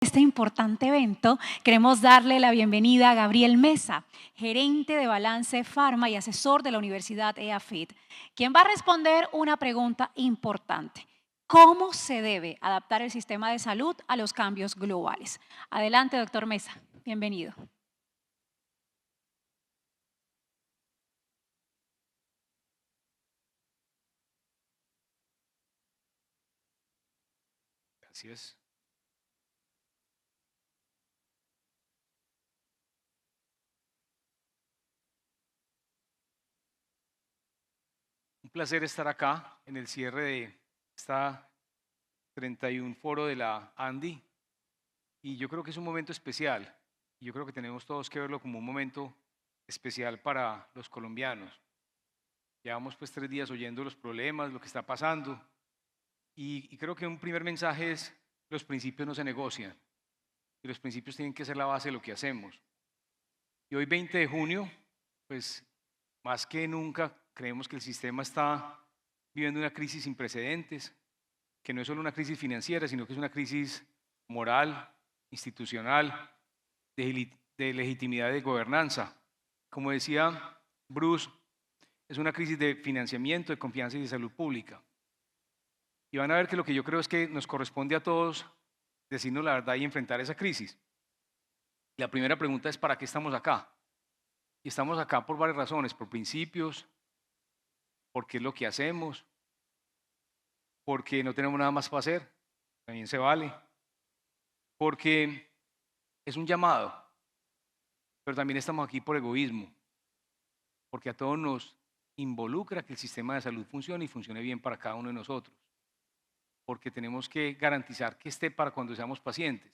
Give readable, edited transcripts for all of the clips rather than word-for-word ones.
Este importante evento, queremos darle la bienvenida a Gabriel Mesa, gerente de Balance Pharma y asesor de la Universidad EAFIT, quien va a responder una pregunta importante. ¿Cómo se debe adaptar el sistema de salud a los cambios globales? Adelante, doctor Mesa. Bienvenido. Gracias. Un placer estar acá en el cierre de esta 31 foro de la ANDI. Y yo creo que es un momento especial. Y yo creo que tenemos todos que verlo como un momento especial para los colombianos. Llevamos pues 3 días oyendo los problemas, lo que está pasando. Y creo que un primer mensaje es: los principios no se negocian. Y los principios tienen que ser la base de lo que hacemos. Y hoy 20 de junio, pues más que nunca creemos que el sistema está viviendo una crisis sin precedentes, que no es solo una crisis financiera, sino que es una crisis moral, institucional, de legitimidad de gobernanza. Como decía Bruce, es una crisis de financiamiento, de confianza y de salud pública. Y van a ver que lo que yo creo es que nos corresponde a todos decirnos la verdad y enfrentar esa crisis. La primera pregunta es: ¿para qué estamos acá? Y estamos acá por varias razones: por principios, porque es lo que hacemos, porque no tenemos nada más para hacer, también se vale, porque es un llamado, pero también estamos aquí por egoísmo, porque a todos nos involucra que el sistema de salud funcione y funcione bien para cada uno de nosotros, porque tenemos que garantizar que esté para cuando seamos pacientes.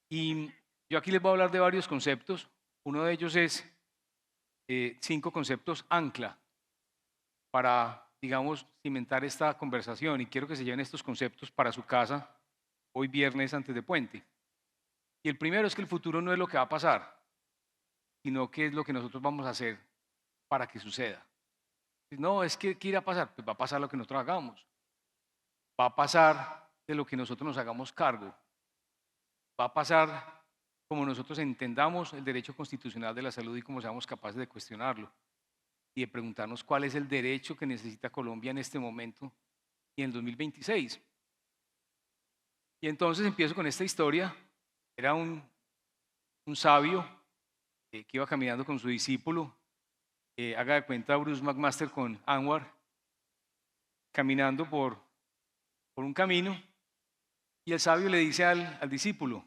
Y yo aquí les voy a hablar de varios conceptos. Uno de ellos es 5 conceptos ancla para, digamos, cimentar esta conversación, y quiero que se lleven estos conceptos para su casa hoy viernes antes de puente. Y el primero es que el futuro no es lo que va a pasar, sino que es lo que nosotros vamos a hacer para que suceda. No, es que ¿qué irá a pasar? Pues va a pasar lo que nosotros hagamos. Va a pasar de lo que nosotros nos hagamos cargo. Va a pasar como nosotros entendamos el derecho constitucional de la salud y como seamos capaces de cuestionarlo y de preguntarnos cuál es el derecho que necesita Colombia en este momento y en el 2026. Y entonces empiezo con esta historia. Era un sabio que iba caminando con su discípulo, haga de cuenta Bruce McMaster con Anwar, caminando por un camino, y el sabio le dice al discípulo: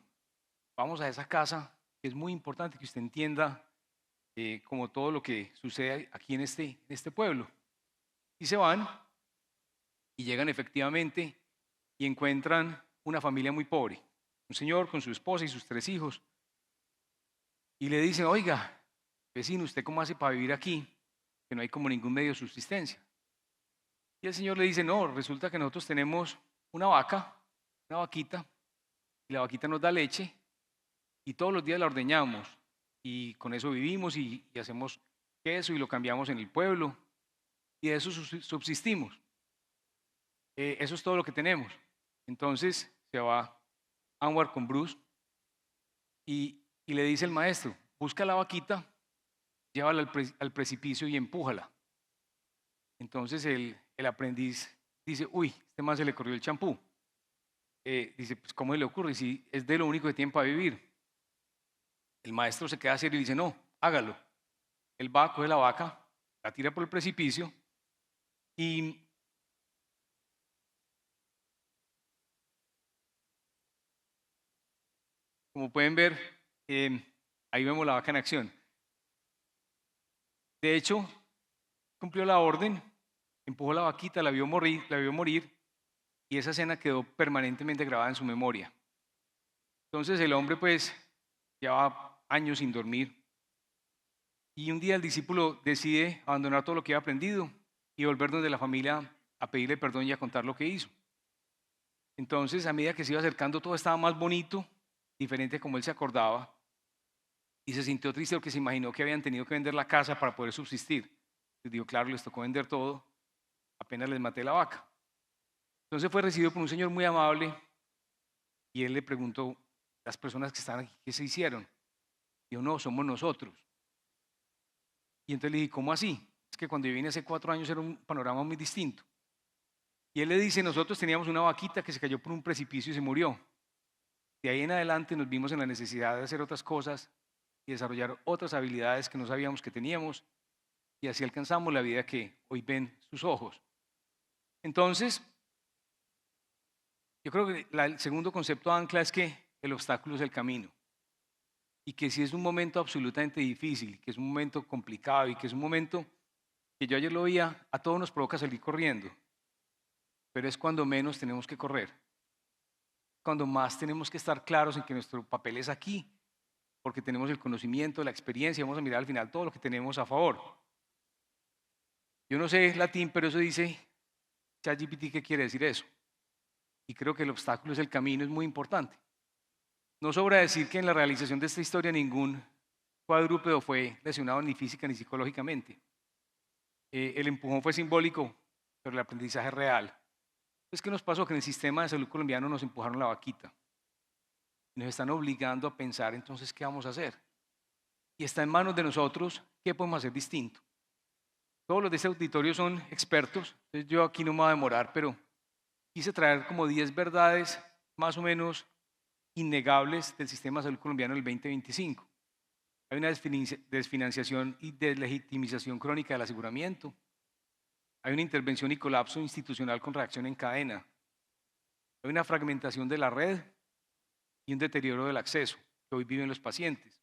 vamos a esa casa, que es muy importante que usted entienda como todo lo que sucede aquí en este pueblo. Y se van y llegan efectivamente y encuentran una familia muy pobre, un señor con su esposa y sus 3 hijos, y le dicen: oiga, vecino, ¿usted cómo hace para vivir aquí? Que no hay como ningún medio de subsistencia. Y el señor le dice: no, resulta que nosotros tenemos una vaca, una vaquita, y la vaquita nos da leche y todos los días la ordeñamos y con eso vivimos y hacemos queso y lo cambiamos en el pueblo y de eso subsistimos. Eso es todo lo que tenemos. Entonces se va Anwar con Bruce y le dice el maestro: busca la vaquita, llévala al precipicio y empújala. Entonces el aprendiz dice: uy, este man se le corrió el champú. Dice: pues ¿cómo le ocurre si es de lo único que tiene para vivir? El maestro se queda serio y dice: no, hágalo. Él va, coge la vaca, la tira por el precipicio y como pueden ver, ahí vemos la vaca en acción. De hecho, cumplió la orden, empujó la vaquita, la vio morir y esa escena quedó permanentemente grabada en su memoria. Entonces el hombre pues llevaba años sin dormir y un día el discípulo decide abandonar todo lo que había aprendido y volver donde la familia a pedirle perdón y a contar lo que hizo. Entonces, a medida que se iba acercando, todo estaba más bonito, diferente a como él se acordaba, y se sintió triste porque se imaginó que habían tenido que vender la casa para poder subsistir. Les digo: claro, les tocó vender todo, apenas les maté la vaca. Entonces fue recibido por un señor muy amable Y él le preguntó, las personas que están aquí, ¿qué se hicieron? Dijo, no, somos nosotros. Y entonces le dije, ¿cómo así? Es que cuando yo vine hace 4 años era un panorama muy distinto. Y él le dice, nosotros teníamos una vaquita que se cayó por un precipicio y se murió. De ahí en adelante nos vimos en la necesidad de hacer otras cosas y desarrollar otras habilidades que no sabíamos que teníamos, y así alcanzamos la vida que hoy ven sus ojos. Entonces, yo creo que el segundo concepto ancla es que el obstáculo es el camino, y que si es un momento absolutamente difícil, que es un momento complicado y que es un momento que yo ayer lo veía, a todos nos provoca salir corriendo, pero es cuando menos tenemos que correr, cuando más tenemos que estar claros en que nuestro papel es aquí, porque tenemos el conocimiento, la experiencia, vamos a mirar al final todo lo que tenemos a favor. Yo no sé latín, pero eso dice ChatGPT, ¿qué quiere decir eso? Y creo que el obstáculo es el camino, es muy importante. No sobra decir que en la realización de esta historia ningún cuadrúpedo fue lesionado ni física ni psicológicamente. El empujón fue simbólico, pero el aprendizaje es real. Entonces, ¿qué nos pasó? Que en el sistema de salud colombiano nos empujaron la vaquita. Nos están obligando a pensar entonces qué vamos a hacer. Y está en manos de nosotros qué podemos hacer distinto. Todos los de este auditorio son expertos, entonces yo aquí no me voy a demorar, pero quise traer como 10 verdades más o menos innegables del sistema de salud colombiano del 2025. Hay una desfinanciación y deslegitimización crónica del aseguramiento. Hay una intervención y colapso institucional con reacción en cadena. Hay una fragmentación de la red y un deterioro del acceso que hoy viven los pacientes.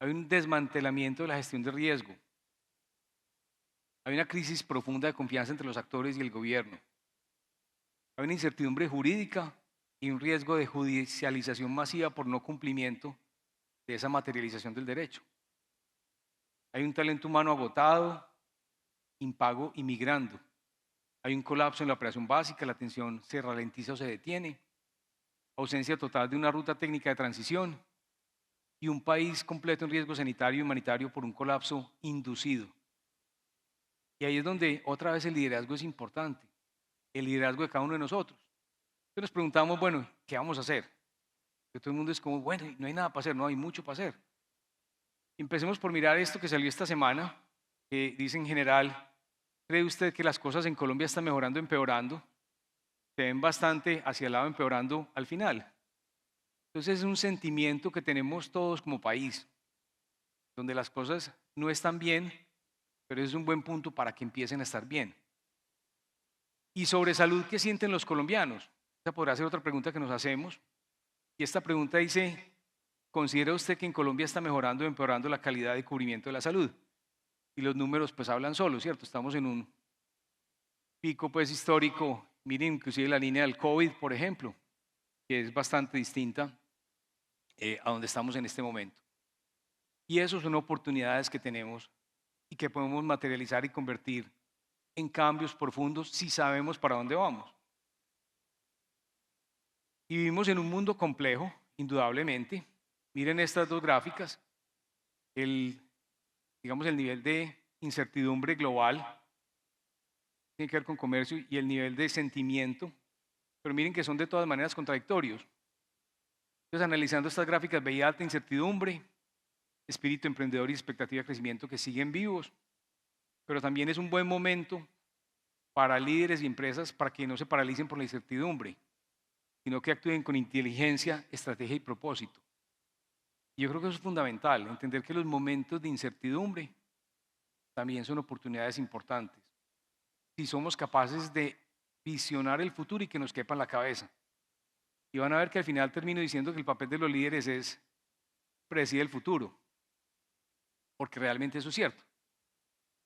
Hay un desmantelamiento de la gestión de riesgo. Hay una crisis profunda de confianza entre los actores y el gobierno. Hay una incertidumbre jurídica y un riesgo de judicialización masiva por no cumplimiento de esa materialización del derecho. Hay un talento humano agotado, impago y migrando. Hay un colapso en la operación básica, la atención se ralentiza o se detiene. Ausencia total de una ruta técnica de transición y un país completo en riesgo sanitario y humanitario por un colapso inducido. Y ahí es donde otra vez el liderazgo es importante, el liderazgo de cada uno de nosotros. Entonces nos preguntamos, bueno, ¿qué vamos a hacer? Que todo el mundo es como, bueno, no hay nada para hacer, no hay mucho para hacer. Empecemos por mirar esto que salió esta semana, que dice en general, ¿cree usted que las cosas en Colombia están mejorando o empeorando? Se ven bastante hacia el lado empeorando al final. Entonces es un sentimiento que tenemos todos como país, donde las cosas no están bien, pero es un buen punto para que empiecen a estar bien. Y sobre salud, ¿qué sienten los colombianos? Esa podrá ser otra pregunta que nos hacemos. Y esta pregunta dice, ¿considera usted que en Colombia está mejorando o empeorando la calidad de cubrimiento de la salud? Y los números pues hablan solos, ¿cierto? Estamos en un pico pues histórico. Miren inclusive la línea del COVID, por ejemplo, que es bastante distinta a donde estamos en este momento. Y eso son oportunidades que tenemos y que podemos materializar y convertir en cambios profundos si sabemos para dónde vamos. Y vivimos en un mundo complejo, indudablemente. Miren estas dos gráficas, digamos el nivel de incertidumbre global, tiene que ver con comercio, y el nivel de sentimiento, pero miren que son de todas maneras contradictorios. Entonces, analizando estas gráficas, veía alta incertidumbre, espíritu emprendedor y expectativa de crecimiento que siguen vivos, pero también es un buen momento para líderes y empresas para que no se paralicen por la incertidumbre, sino que actúen con inteligencia, estrategia y propósito. Y yo creo que eso es fundamental, entender que los momentos de incertidumbre también son oportunidades importantes. Si somos capaces de visionar el futuro y que nos quepa en la cabeza. Y van a ver que al final termino diciendo que el papel de los líderes es predecir el futuro, porque realmente eso es cierto.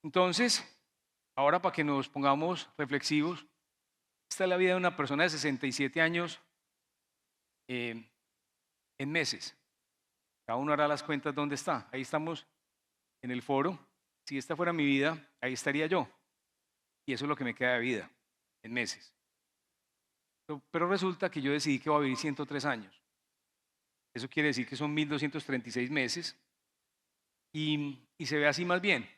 Entonces, ahora para que nos pongamos reflexivos, esta es la vida de una persona de 67 años en meses. Cada uno hará las cuentas dónde está. Ahí estamos en el foro. Si esta fuera mi vida, ahí estaría yo. Y eso es lo que me queda de vida, en meses. Pero resulta que yo decidí que voy a vivir 103 años. Eso quiere decir que son 1236 meses y se ve así más bien.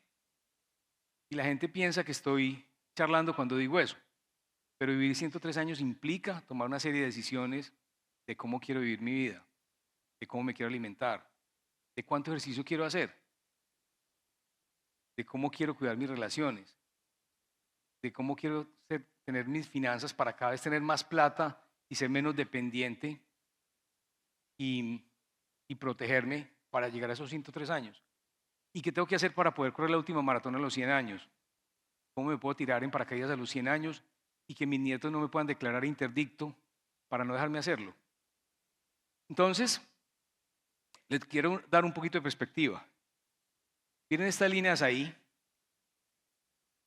Y la gente piensa que estoy charlando cuando digo eso. Pero vivir 103 años implica tomar una serie de decisiones de cómo quiero vivir mi vida, de cómo me quiero alimentar, de cuánto ejercicio quiero hacer, de cómo quiero cuidar mis relaciones, de cómo quiero tener mis finanzas para cada vez tener más plata y ser menos dependiente y, y protegerme para llegar a esos 103 años. ¿Y qué tengo que hacer para poder correr la última maratón a los 100 años? ¿Cómo me puedo tirar en paracaídas a los 100 años y que mis nietos no me puedan declarar interdicto para no dejarme hacerlo? Entonces, les quiero dar un poquito de perspectiva. Miren estas líneas ahí.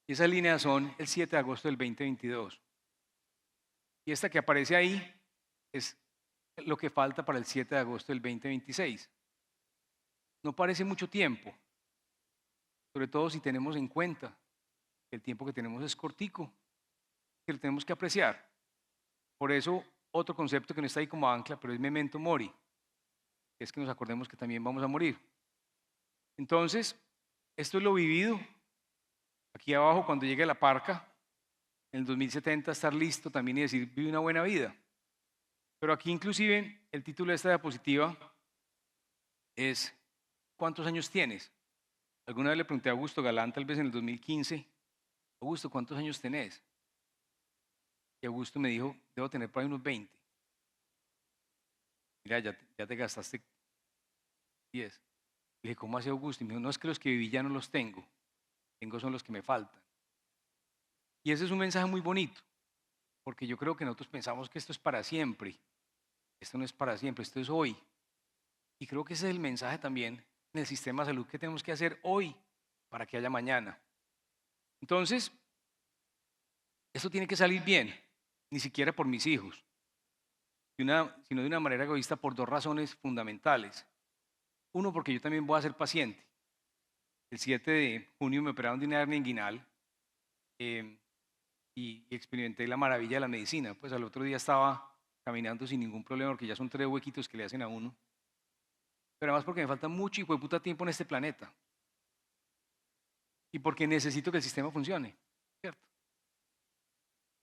Esas líneas son el 7 de agosto del 2022. Y esta que aparece ahí es lo que falta para el 7 de agosto del 2026. No parece mucho tiempo, sobre todo si tenemos en cuenta que el tiempo que tenemos es cortico, que lo tenemos que apreciar. Por eso, otro concepto que no está ahí como ancla, pero es memento mori, que es que nos acordemos que también vamos a morir. Entonces, esto es lo vivido. Aquí abajo, cuando llegue la parca, en el 2070, estar listo también y decir, vive una buena vida. Pero aquí inclusive el título de esta diapositiva es, ¿cuántos años tienes? Alguna vez le pregunté a Augusto Galán, tal vez en el 2015, Augusto, ¿cuántos años tenés? Y Augusto me dijo, debo tener por ahí unos 20. Mira, ya te gastaste 10. Le dije, ¿cómo hace Augusto? Y me dijo, no, es que los que viví ya no los tengo son los que me faltan. Y ese es un mensaje muy bonito, porque yo creo que nosotros pensamos que esto es para siempre. Esto no es para siempre, esto es hoy. Y creo que ese es el mensaje también en el sistema de salud que tenemos que hacer hoy para que haya mañana. Entonces, esto tiene que salir bien, ni siquiera por mis hijos, sino de una manera egoísta por dos razones fundamentales. Uno, porque yo también voy a ser paciente. El 7 de junio me operaron de una hernia inguinal y experimenté la maravilla de la medicina. Pues al otro día estaba caminando sin ningún problema porque ya son 3 huequitos que le hacen a uno. Pero además porque me falta mucho y fue puta tiempo en este planeta. Y porque necesito que el sistema funcione, ¿cierto?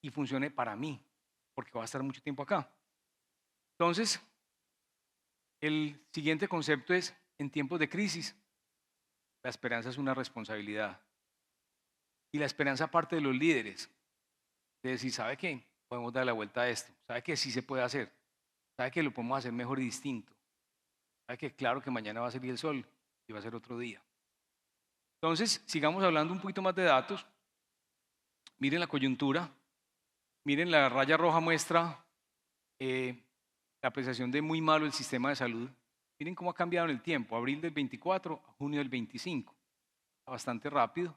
Y funcione para mí, porque va a estar mucho tiempo acá. Entonces, el siguiente concepto es, en tiempos de crisis, la esperanza es una responsabilidad. Y la esperanza parte de los líderes. De decir, ¿sabe qué? Podemos dar la vuelta a esto. ¿Sabe que sí se puede hacer? ¿Sabe que lo podemos hacer mejor y distinto? ¿Sabe que claro que mañana va a salir el sol y va a ser otro día? Entonces, sigamos hablando un poquito más de datos. Miren la coyuntura. Miren, la raya roja muestra la apreciación de muy malo el sistema de salud. Miren cómo ha cambiado en el tiempo. Abril del 24 a junio del 25. Bastante rápido.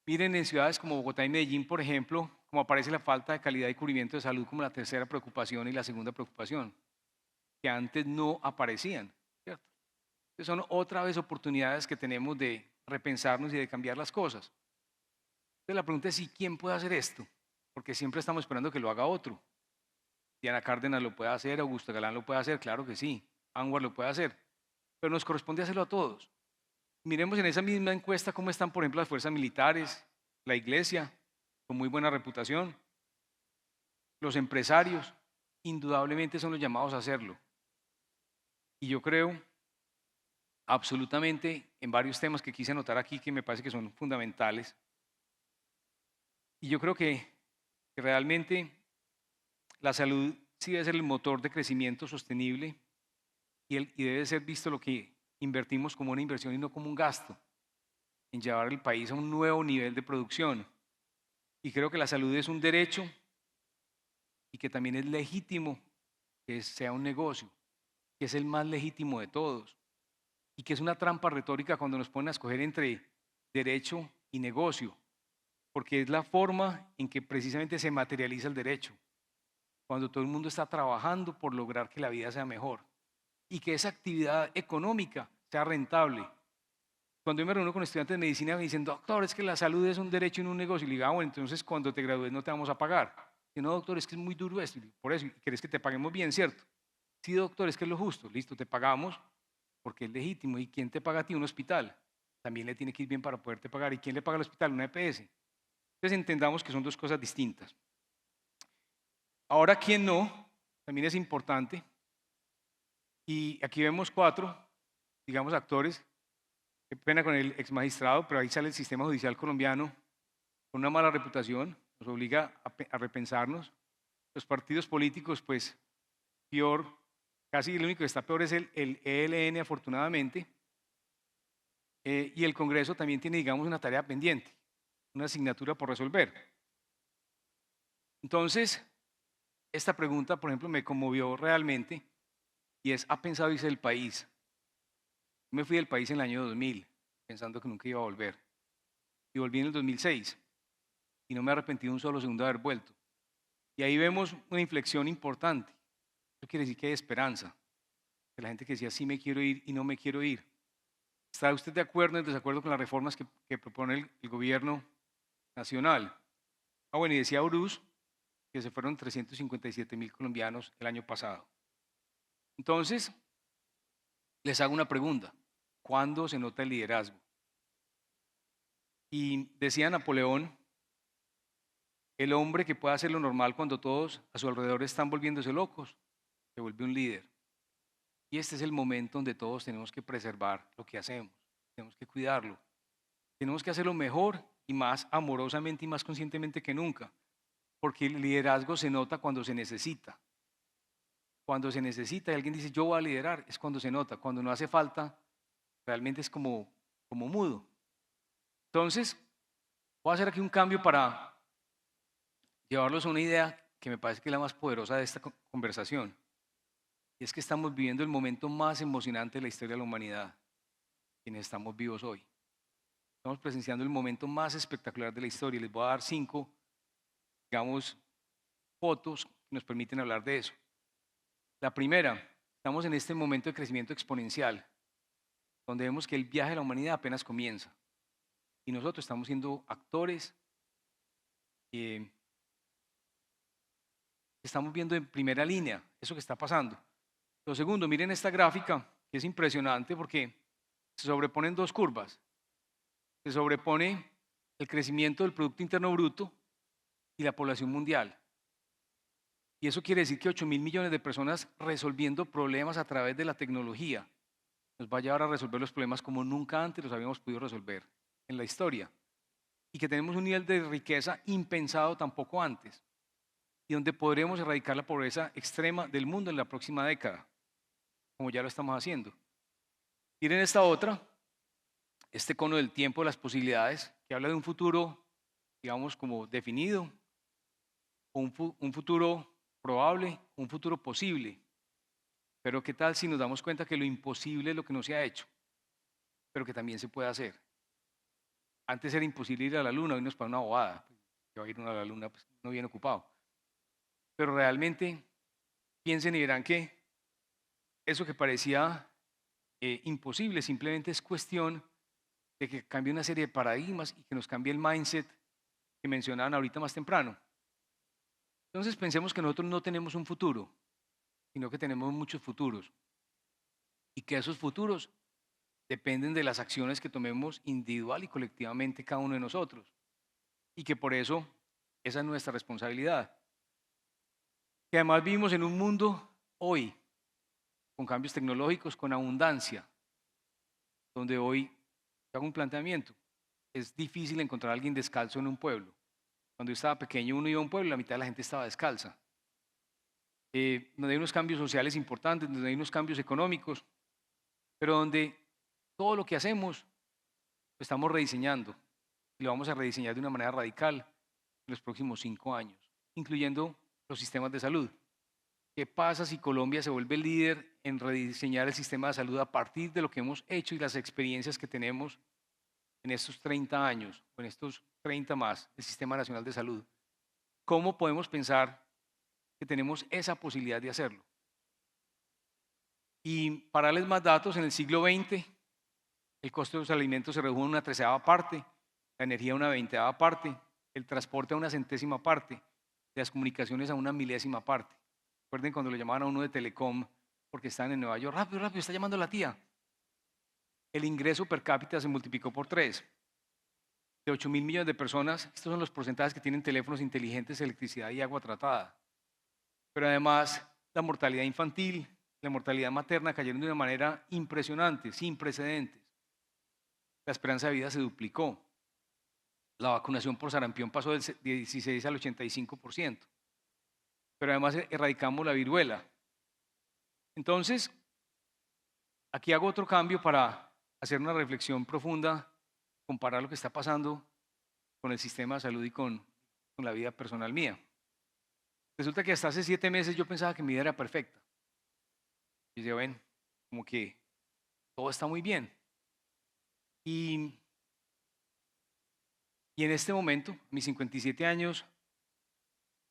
Miren en ciudades como Bogotá y Medellín, por ejemplo, cómo aparece la falta de calidad y cubrimiento de salud como la tercera preocupación y la segunda preocupación, que antes no aparecían, ¿cierto? Entonces son otra vez oportunidades que tenemos de repensarnos y de cambiar las cosas. Entonces la pregunta es, ¿sí, quién puede hacer esto? Porque siempre estamos esperando que lo haga otro. Diana Cárdenas lo puede hacer, Augusto Galán lo puede hacer, claro que sí, Anwar lo puede hacer, pero nos corresponde hacerlo a todos. Miremos en esa misma encuesta cómo están, por ejemplo, las fuerzas militares, la iglesia, con muy buena reputación, los empresarios, indudablemente son los llamados a hacerlo. Y yo creo absolutamente en varios temas que quise anotar aquí que me parece que son fundamentales. Y yo creo que realmente la salud sí debe ser el motor de crecimiento sostenible y debe ser visto lo que invertimos como una inversión y no como un gasto, en llevar el país a un nuevo nivel de producción. Y creo que la salud es un derecho y que también es legítimo que sea un negocio, que es el más legítimo de todos y que es una trampa retórica cuando nos ponen a escoger entre derecho y negocio, porque es la forma en que precisamente se materializa el derecho, cuando todo el mundo está trabajando por lograr que la vida sea mejor y que esa actividad económica sea rentable. Cuando yo me reúno con estudiantes de medicina me dicen, doctor, es que la salud es un derecho y no un negocio. Y le digo, ah, bueno, entonces cuando te gradúes no te vamos a pagar. Y no, doctor, es que es muy duro esto. Por eso, ¿quieres que te paguemos bien, cierto? Sí, doctor, es que es lo justo. Listo, te pagamos porque es legítimo. ¿Y quién te paga a ti? Un hospital. También le tiene que ir bien para poderte pagar. ¿Y quién le paga al hospital? Una EPS. Entonces entendamos que son dos cosas distintas. Ahora, ¿quién no? también es importante. Y aquí vemos 4, digamos, actores. Qué pena con el ex magistrado, pero ahí sale el sistema judicial colombiano con una mala reputación, nos obliga a repensarnos. Los partidos políticos, pues, peor, casi el único que está peor es el ELN, afortunadamente. Y el Congreso también tiene, digamos, una tarea pendiente, una asignatura por resolver. Entonces, esta pregunta, por ejemplo, me conmovió realmente y es, ¿ha pensado irse del país? Yo me fui del país en el año 2000, pensando que nunca iba a volver. Y volví en el 2006 y no me he arrepentido un solo segundo de haber vuelto. Y ahí vemos una inflexión importante. Eso quiere decir que hay esperanza. De la gente que decía, sí me quiero ir y no me quiero ir. ¿Está usted de acuerdo o en desacuerdo con las reformas que propone el gobierno nacional? Ah, bueno, y decía Bruce que se fueron 357.000 colombianos el año pasado. Entonces, les hago una pregunta. ¿Cuándo se nota el liderazgo? Y decía Napoleón, el hombre que puede hacer lo normal cuando todos a su alrededor están volviéndose locos, se vuelve un líder. Y este es el momento donde todos tenemos que preservar lo que hacemos, tenemos que cuidarlo, tenemos que hacerlo mejor y más amorosamente y más conscientemente que nunca, porque el liderazgo se nota cuando se necesita. Cuando se necesita y alguien dice yo voy a liderar, es cuando se nota, cuando no hace falta, realmente es como mudo. Entonces, voy a hacer aquí un cambio para llevarlos a una idea que me parece que es la más poderosa de esta conversación. Y es que estamos viviendo el momento más emocionante de la historia de la humanidad, quienes estamos vivos hoy. Estamos presenciando el momento más espectacular de la historia y les voy a dar 5, digamos, fotos que nos permiten hablar de eso. La primera, estamos en este momento de crecimiento exponencial, donde vemos que el viaje de la humanidad apenas comienza. Y nosotros estamos siendo actores, estamos viendo en primera línea eso que está pasando. Lo segundo, miren esta gráfica, que es impresionante porque se sobreponen 2 curvas. Se sobrepone el crecimiento del Producto Interno Bruto y la población mundial. Y eso quiere decir que 8.000 millones de personas resolviendo problemas a través de la tecnología nos va a llevar a resolver los problemas como nunca antes los habíamos podido resolver en la historia. Y que tenemos un nivel de riqueza impensado tampoco antes. Y donde podremos erradicar la pobreza extrema del mundo en la próxima década, como ya lo estamos haciendo. Miren esta otra, este cono del tiempo de las posibilidades, que habla de un futuro, digamos, como definido, o un futuro probable, un futuro posible. Pero ¿qué tal si nos damos cuenta que lo imposible es lo que no se ha hecho, pero que también se puede hacer? Antes era imposible ir a la luna, hoy nos para una bobada. Que va a ir uno a la luna, pues no bien ocupado. Pero realmente piensen y verán que eso que parecía imposible simplemente es cuestión de que cambie una serie de paradigmas y que nos cambie el mindset que mencionaban ahorita más temprano. Entonces pensemos que nosotros no tenemos un futuro, sino que tenemos muchos futuros. Y que esos futuros dependen de las acciones que tomemos individual y colectivamente cada uno de nosotros. Y que por eso esa es nuestra responsabilidad. Que además vivimos en un mundo hoy con cambios tecnológicos, con abundancia, donde hoy hago un planteamiento. Es difícil encontrar a alguien descalzo en un pueblo. Cuando yo estaba pequeño uno iba a un pueblo y la mitad de la gente estaba descalza. Donde hay unos cambios sociales importantes, donde hay unos cambios económicos, pero donde todo lo que hacemos lo estamos rediseñando y lo vamos a rediseñar de una manera radical en los próximos 5 años, incluyendo los sistemas de salud. ¿Qué pasa si Colombia se vuelve líder en rediseñar el sistema de salud a partir de lo que hemos hecho y las experiencias que tenemos en estos 30 años o en estos 30 más del Sistema Nacional de Salud? ¿Cómo podemos pensar que tenemos esa posibilidad de hacerlo? Y para darles más datos, en el siglo XX el costo de los alimentos se redujo en una 1/13 parte, la energía una 1/20 parte, el transporte a una 1/100 parte, las comunicaciones a una 1/1000 parte. Recuerden cuando lo llamaban a uno de Telecom porque estaban en Nueva York, rápido, rápido, está llamando la tía. El ingreso per cápita se multiplicó por 3. De 8.000 millones de personas, estos son los porcentajes que tienen teléfonos inteligentes, electricidad y agua tratada. Pero además, la mortalidad infantil, la mortalidad materna cayeron de una manera impresionante, sin precedentes. La esperanza de vida se duplicó. La vacunación por sarampión pasó del 16 al 85%. Pero además erradicamos la viruela. Entonces, aquí hago otro cambio para hacer una reflexión profunda, comparar lo que está pasando con el sistema de salud y con la vida personal mía. Resulta que hasta hace 7 meses yo pensaba que mi vida era perfecta. Y yo, ven, como que todo está muy bien. Y en este momento, mis 57 años,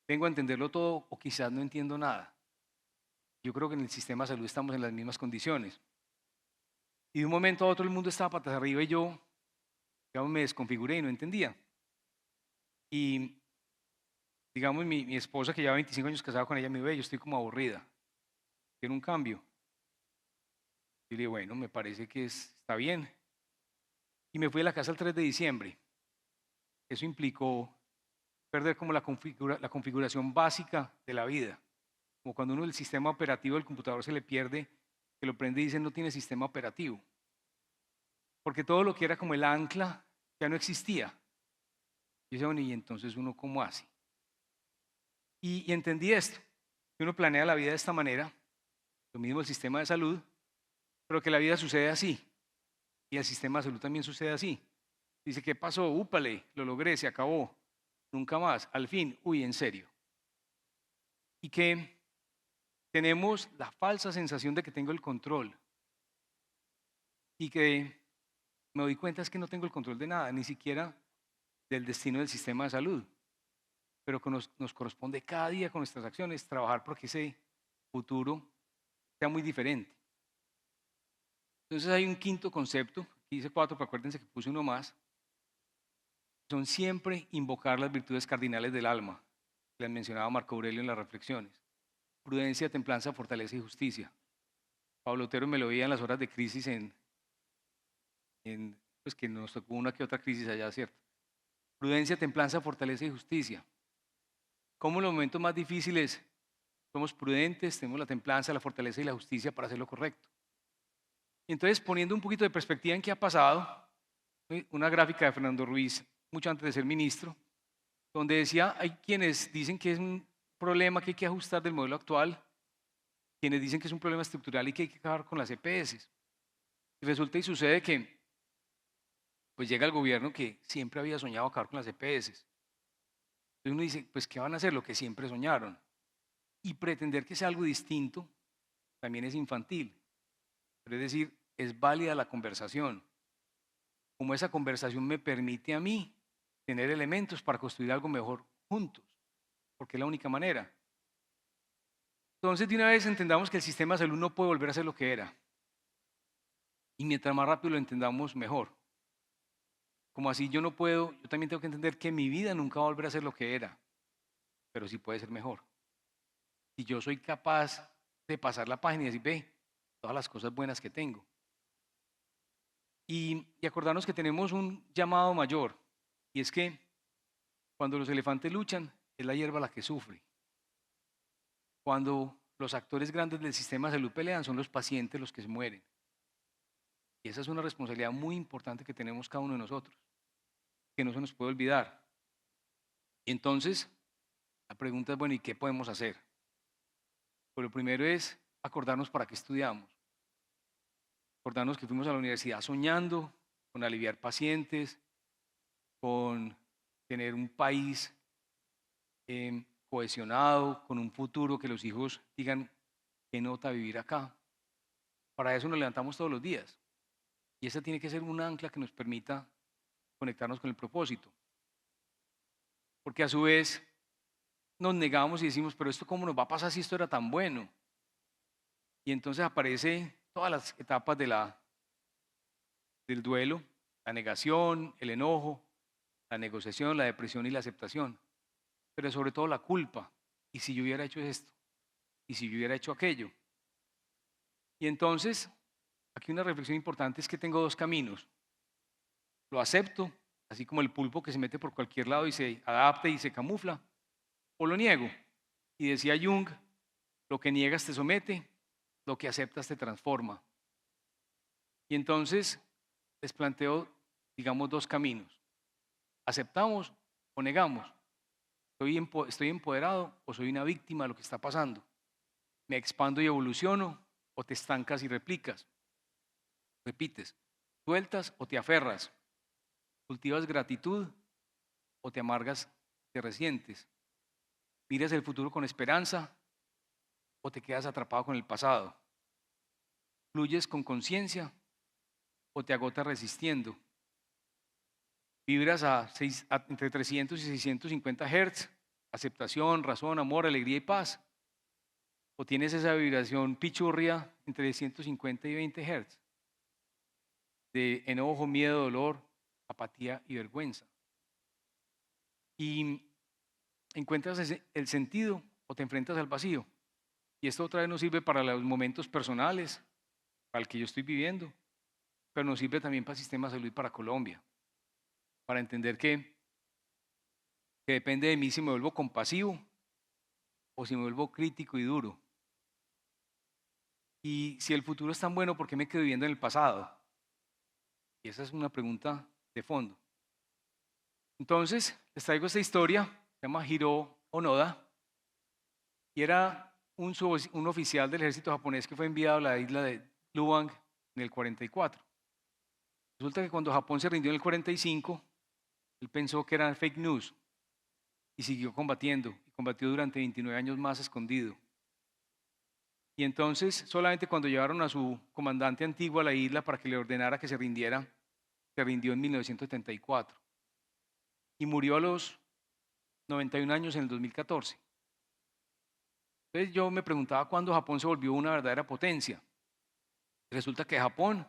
vengo a entenderlo todo o quizás no entiendo nada. Yo creo que en el sistema de salud estamos en las mismas condiciones. Y de un momento a otro el mundo estaba patas arriba y yo, digamos, me desconfiguré y no entendía. Y, digamos, mi esposa, que lleva 25 años casada con ella, me dijo, yo estoy como aburrida, quiero un cambio. Y le dije, bueno, me parece que está bien. Y me fui a la casa el 3 de diciembre. Eso implicó perder como la configuración básica de la vida. Como cuando uno el sistema operativo del computador se le pierde, que lo prende y dice no tiene sistema operativo. Porque todo lo que era como el ancla ya no existía. Y yo decía, bueno, ¿y entonces uno cómo hace? Y entendí esto, que uno planea la vida de esta manera, lo mismo el sistema de salud, pero que la vida sucede así. Y el sistema de salud también sucede así. Dice, ¿qué pasó? Úpale, lo logré, se acabó. Nunca más. Al fin, uy, en serio. Y que tenemos la falsa sensación de que tengo el control. Y que me doy cuenta es que no tengo el control de nada, ni siquiera del destino del sistema de salud. Pero que nos corresponde cada día con nuestras acciones trabajar porque ese futuro sea muy diferente. Entonces hay un quinto concepto, aquí dice 4, pero acuérdense que puse uno más. Son siempre invocar las virtudes cardinales del alma, que les mencionaba Marco Aurelio en las reflexiones. Prudencia, templanza, fortaleza y justicia. Pablo Otero me lo veía en las horas de crisis pues que nos tocó una que otra crisis allá, ¿cierto? Prudencia, templanza, fortaleza y justicia. ¿Cómo en los momentos más difíciles somos prudentes, tenemos la templanza, la fortaleza y la justicia para hacer lo correcto? Y entonces, poniendo un poquito de perspectiva en qué ha pasado, una gráfica de Fernando Ruiz, mucho antes de ser ministro, donde decía, hay quienes dicen que es un problema que hay que ajustar del modelo actual, quienes dicen que es un problema estructural y que hay que acabar con las EPS. Y resulta y sucede que pues llega el gobierno que siempre había soñado acabar con las EPS. Entonces uno dice, pues ¿qué van a hacer? Lo que siempre soñaron. Y pretender que sea algo distinto también es infantil. Pero es decir, es válida la conversación. Como esa conversación me permite a mí tener elementos para construir algo mejor juntos, porque es la única manera. Entonces, de una vez entendamos que el sistema de salud no puede volver a ser lo que era. Y mientras más rápido lo entendamos, mejor. Como así yo no puedo, yo también tengo que entender que mi vida nunca va a volver a ser lo que era, pero sí puede ser mejor. Si yo soy capaz de pasar la página y decir, ve, todas las cosas buenas que tengo. Y acordarnos que tenemos un llamado mayor, y es que cuando los elefantes luchan, es la hierba la que sufre. Cuando los actores grandes del sistema de salud pelean, son los pacientes los que se mueren. Y esa es una responsabilidad muy importante que tenemos cada uno de nosotros, que no se nos puede olvidar. Y entonces, la pregunta es, bueno, ¿y qué podemos hacer? Pues lo primero es acordarnos para qué estudiamos. Acordarnos que fuimos a la universidad soñando con aliviar pacientes, con tener un país cohesionado, con un futuro que los hijos digan qué nota vivir acá. Para eso nos levantamos todos los días. Y esa tiene que ser un ancla que nos permita conectarnos con el propósito. Porque a su vez nos negamos y decimos, pero esto cómo nos va a pasar si esto era tan bueno. Y entonces aparece todas las etapas del duelo, la negación, el enojo, la negociación, la depresión y la aceptación. Pero sobre todo la culpa. ¿Y si yo hubiera hecho esto? ¿Y si yo hubiera hecho aquello? Y entonces, aquí una reflexión importante es que tengo dos caminos. Lo acepto, así como el pulpo que se mete por cualquier lado y se adapta y se camufla, o lo niego. Y decía Jung, Lo que niegas te somete, lo que aceptas te transforma. Y entonces les planteo, digamos, dos caminos. ¿Aceptamos o negamos? ¿Estoy empoderado o soy una víctima de lo que está pasando? ¿Me expando y evoluciono o te estancas y repites? ¿Sueltas o te aferras? ¿Cultivas gratitud o te amargas, te resientes? ¿Miras el futuro con esperanza o te quedas atrapado con el pasado? ¿Fluyes con conciencia o te agotas resistiendo? ¿Vibras entre 300 y 650 Hz? ¿Aceptación, razón, amor, alegría y paz? ¿O tienes esa vibración pichurria entre 150 y 20 Hz? De enojo, miedo, dolor, apatía y vergüenza. Y encuentras el sentido o te enfrentas al vacío. Y esto otra vez nos sirve para los momentos personales, para el que yo estoy viviendo, pero nos sirve también para el sistema de salud y para Colombia, para entender que depende de mí si me vuelvo compasivo o si me vuelvo crítico y duro. Y si el futuro es tan bueno, ¿por qué me quedo viviendo en el pasado? Y esa es una pregunta de fondo. Entonces, les traigo esta historia, se llama Hiro Onoda, y era un oficial del ejército japonés que fue enviado a la isla de Luang en el 44. Resulta que cuando Japón se rindió en el 45, él pensó que eran fake news y siguió combatiendo, y combatió durante 29 años más escondido. Y entonces, solamente cuando llevaron a su comandante antiguo a la isla para que le ordenara que se rindiera, se rindió en 1974 y murió a los 91 años en el 2014. Entonces yo me preguntaba cuándo Japón se volvió una verdadera potencia. Resulta que Japón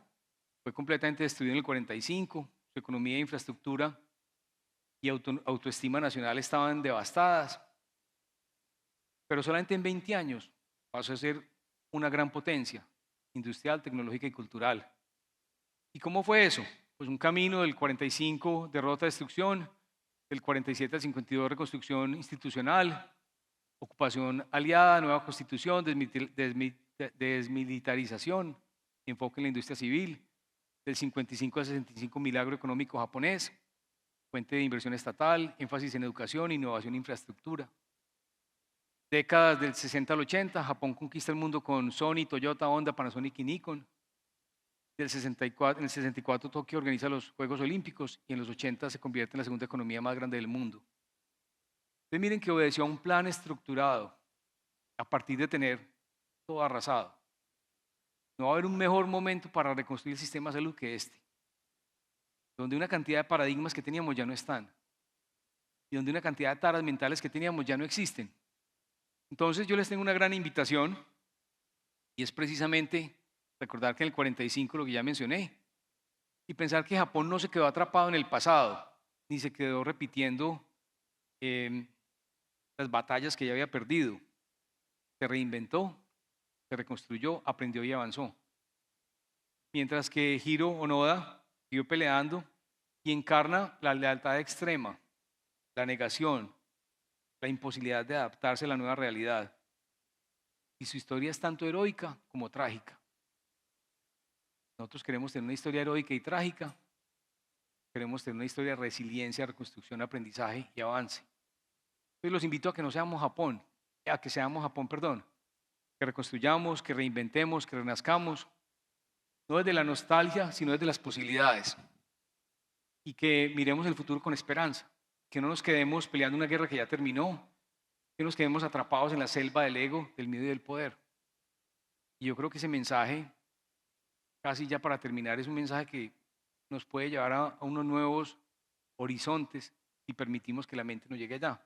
fue completamente destruido en el 45, su economía e infraestructura y autoestima nacional estaban devastadas, pero solamente en 20 años pasó a ser una gran potencia industrial, tecnológica y cultural. ¿Y cómo fue eso? Pues un camino del 45, derrota, destrucción, del 47 al 52, reconstrucción institucional, ocupación aliada, nueva constitución, desmilitarización, enfoque en la industria civil, del 55 al 65, milagro económico japonés, fuente de inversión estatal, énfasis en educación, innovación e infraestructura. Décadas del 60 al 80, Japón conquista el mundo con Sony, Toyota, Honda, Panasonic y Nikon. En el 64 Tokio organiza los Juegos Olímpicos y en los 80 se convierte en la segunda economía más grande del mundo. Entonces miren que obedeció a un plan estructurado a partir de tener todo arrasado. No va a haber un mejor momento para reconstruir el sistema de salud que este, donde una cantidad de paradigmas que teníamos ya no están y donde una cantidad de taras mentales que teníamos ya no existen. Entonces yo les tengo una gran invitación y es precisamente recordar que en el 45 lo que ya mencioné y pensar que Japón no se quedó atrapado en el pasado ni se quedó repitiendo las batallas que ya había perdido. Se reinventó, se reconstruyó, aprendió y avanzó. Mientras que Hiro Onoda siguió peleando y encarna la lealtad extrema, la negación, la imposibilidad de adaptarse a la nueva realidad. Y su historia es tanto heroica como trágica. Nosotros queremos tener una historia heroica y trágica. Queremos tener una historia de resiliencia, reconstrucción, aprendizaje y avance. Entonces los invito a que no seamos Japón, que seamos Japón, perdón. Que reconstruyamos, que reinventemos, que renazcamos. No desde la nostalgia, sino desde las posibilidades. Y que miremos el futuro con esperanza. Que no nos quedemos peleando una guerra que ya terminó. Que nos quedemos atrapados en la selva del ego, del miedo y del poder. Y yo creo que ese mensaje, casi ya para terminar, es un mensaje que nos puede llevar a unos nuevos horizontes si permitimos que la mente nos llegue allá.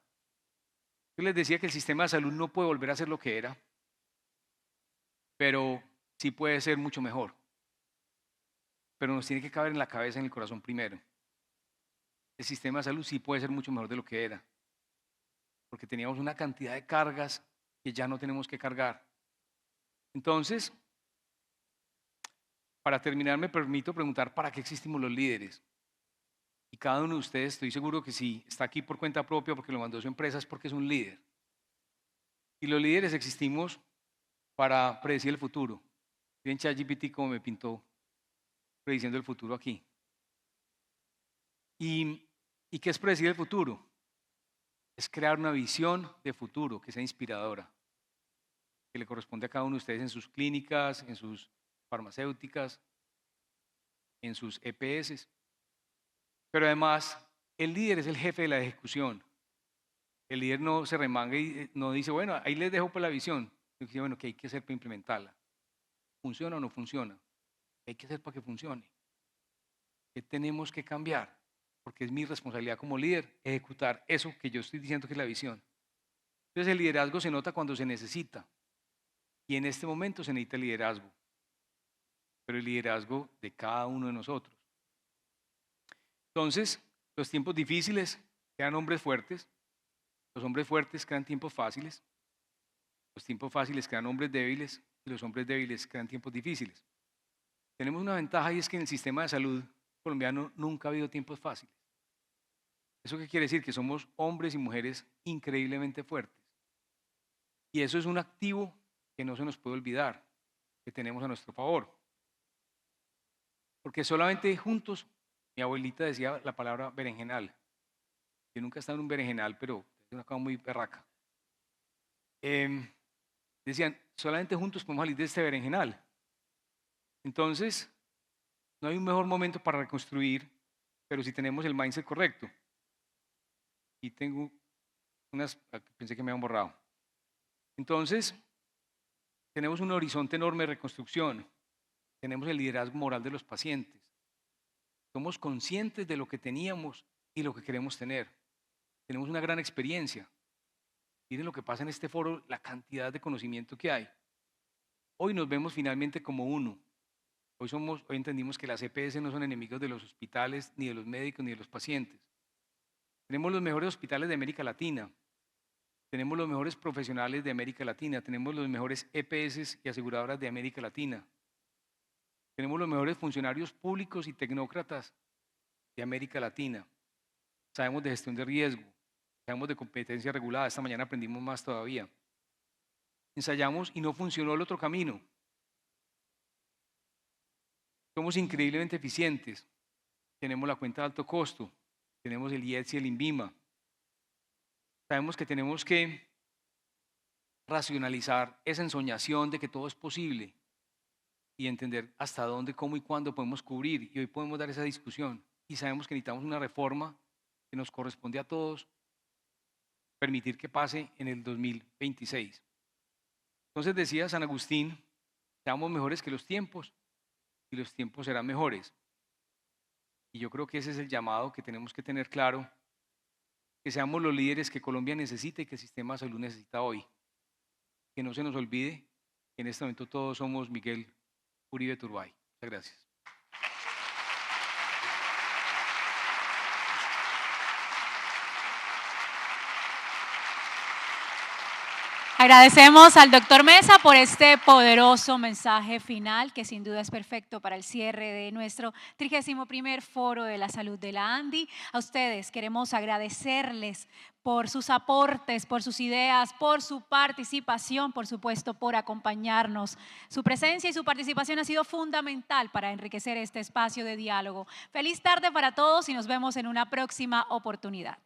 Yo les decía que el sistema de salud no puede volver a ser lo que era, pero sí puede ser mucho mejor. Pero nos tiene que caber en la cabeza, en el corazón primero. El sistema de salud sí puede ser mucho mejor de lo que era, porque teníamos una cantidad de cargas que ya no tenemos que cargar. Entonces, para terminar, me permito preguntar, ¿para qué existimos los líderes? Y cada uno de ustedes, estoy seguro que si está aquí por cuenta propia, porque lo mandó su empresa, es porque es un líder. Y los líderes existimos para predecir el futuro. Miren ChatGPT cómo me pintó prediciendo el futuro aquí. ¿Y qué es predecir el futuro? Es crear una visión de futuro que sea inspiradora, que le corresponde a cada uno de ustedes en sus clínicas, en sus farmacéuticas, en sus EPS. Pero además, el líder es el jefe de la ejecución. El líder no se remanga y no dice, bueno, ahí les dejo por la visión. Dice, bueno, ¿qué hay que hacer para implementarla? ¿Funciona o no funciona? ¿Qué hay que hacer para que funcione? ¿Qué tenemos que cambiar? Porque es mi responsabilidad como líder ejecutar eso que yo estoy diciendo que es la visión. Entonces el liderazgo se nota cuando se necesita. Y en este momento se necesita liderazgo. Pero el liderazgo de cada uno de nosotros. Entonces, los tiempos difíciles crean hombres fuertes. Los hombres fuertes crean tiempos fáciles. Los tiempos fáciles crean hombres débiles. Y los hombres débiles crean tiempos difíciles. Tenemos una ventaja y es que en el sistema de salud colombiano nunca ha habido tiempos fáciles. ¿Eso qué quiere decir? Que somos hombres y mujeres increíblemente fuertes. Y eso es un activo que no se nos puede olvidar, que tenemos a nuestro favor. Porque solamente juntos, mi abuelita decía la palabra berenjenal. Yo nunca he estado en un berenjenal, pero es una cosa muy berraca. Decían, solamente juntos podemos salir de este berenjenal. Entonces, no hay un mejor momento para reconstruir, pero si tenemos el mindset correcto. Y tengo unas, pensé que me habían borrado. Entonces, tenemos un horizonte enorme de reconstrucción. Tenemos el liderazgo moral de los pacientes. Somos conscientes de lo que teníamos y lo que queremos tener. Tenemos una gran experiencia. Miren lo que pasa en este foro, la cantidad de conocimiento que hay. Hoy nos vemos finalmente como uno. Hoy entendimos que las EPS no son enemigos de los hospitales, ni de los médicos, ni de los pacientes. Tenemos los mejores hospitales de América Latina. Tenemos los mejores profesionales de América Latina. Tenemos los mejores EPS y aseguradoras de América Latina. Tenemos los mejores funcionarios públicos y tecnócratas de América Latina. Sabemos de gestión de riesgo. Sabemos de competencia regulada. Esta mañana aprendimos más todavía. Ensayamos y no funcionó el otro camino. Somos increíblemente eficientes. Tenemos la cuenta de alto costo. Tenemos el IES y el INVIMA. Sabemos que tenemos que racionalizar esa ensoñación de que todo es posible y entender hasta dónde, cómo y cuándo podemos cubrir. Y hoy podemos dar esa discusión. Y sabemos que necesitamos una reforma que nos corresponde a todos, permitir que pase en el 2026. Entonces decía San Agustín, seamos mejores que los tiempos y los tiempos serán mejores. Y yo creo que ese es el llamado que tenemos que tener claro, que seamos los líderes que Colombia necesita y que el sistema de salud necesita hoy. Que no se nos olvide que en este momento todos somos Miguel Uribe Turbay. Muchas gracias. Agradecemos al doctor Mesa por este poderoso mensaje final que sin duda es perfecto para el cierre de nuestro 31º Foro de la Salud de la ANDI. A ustedes queremos agradecerles por sus aportes, por sus ideas, por su participación, por supuesto, por acompañarnos. Su presencia y su participación ha sido fundamental para enriquecer este espacio de diálogo. Feliz tarde para todos y nos vemos en una próxima oportunidad.